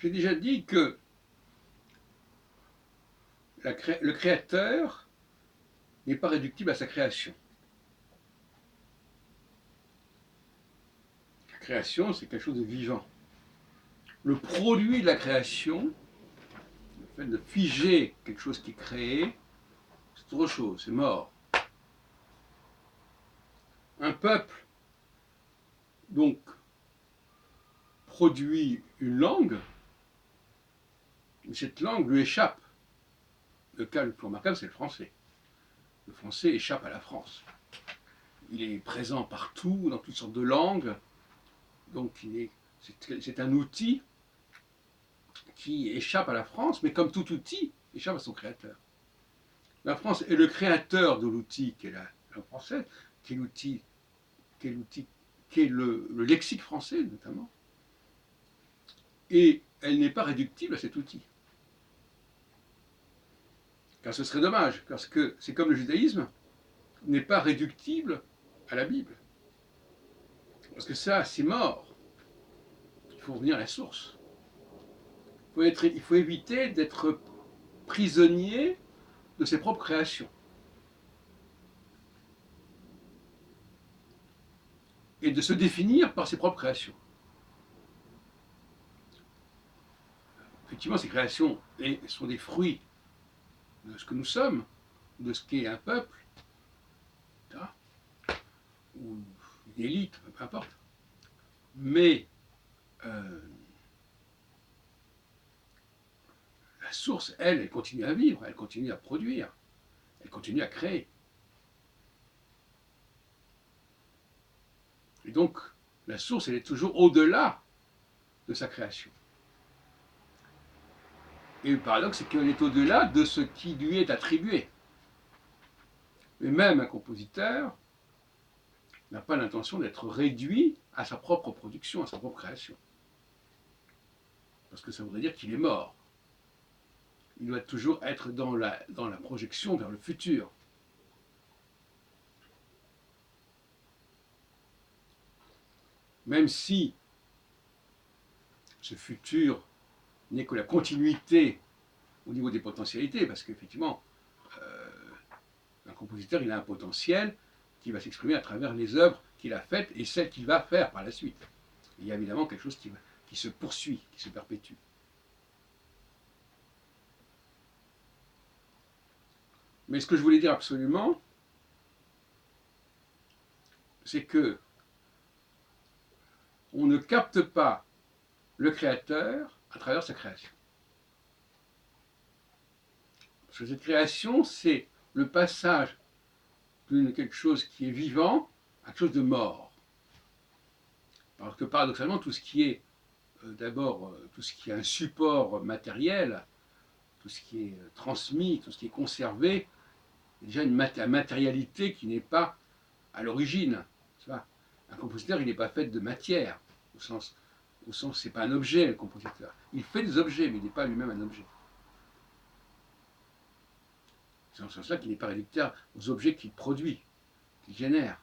J'ai déjà dit que le créateur n'est pas réductible à sa création. La création, c'est quelque chose de vivant. Le produit de la création, le fait de figer quelque chose qui est créé, c'est autre chose, c'est mort. Un peuple, donc, produit une langue, mais cette langue lui échappe. Le cas le plus remarquable, c'est le français. Le français échappe à la France. Il est présent partout, dans toutes sortes de langues, donc c'est un outil qui échappe à la France, mais comme tout outil, échappe à son créateur. La France est le créateur de l'outil qui est la langue française, qui est l'outil, qui est le lexique français notamment, et elle n'est pas réductible à cet outil. Car ce serait dommage, parce que c'est comme le judaïsme n'est pas réductible à la Bible. Parce que ça, c'est mort. Il faut revenir à la source. Il faut éviter d'être prisonnier de ses propres créations. Et de se définir par ses propres créations. Effectivement, ces créations sont des fruits de ce que nous sommes, de ce qu'est un peuple, ou une élite, peu importe. Mais la source, elle continue à vivre, elle continue à produire, elle continue à créer. Et donc, la source, elle est toujours au-delà de sa création. Et le paradoxe, c'est qu'elle est au-delà de ce qui lui est attribué. Mais même un compositeur n'a pas l'intention d'être réduit à sa propre production, à sa propre création. Parce que ça voudrait dire qu'il est mort. Il doit toujours être dans la projection vers le futur. Même si ce futur n'est que la continuité au niveau des potentialités, parce qu'effectivement, un compositeur, il a un potentiel qui va s'exprimer à travers les œuvres qu'il a faites et celles qu'il va faire par la suite. Il y a évidemment quelque chose qui se poursuit, qui se perpétue. Mais ce que je voulais dire absolument, c'est que on ne capte pas le créateur à travers sa création. Parce que cette création, c'est le passage de quelque chose qui est vivant à quelque chose de mort. Parce que paradoxalement, tout ce qui est d'abord, tout ce qui est un support matériel, tout ce qui est transmis, tout ce qui est conservé, est déjà une matérialité qui n'est pas à l'origine. Un compositeur, il n'est pas fait de matière, au sens c'est pas un objet, le compositeur. Il fait des objets, mais il n'est pas lui-même un objet. C'est dans ce sens-là qu'il n'est pas réducteur aux objets qu'il produit, qu'il génère.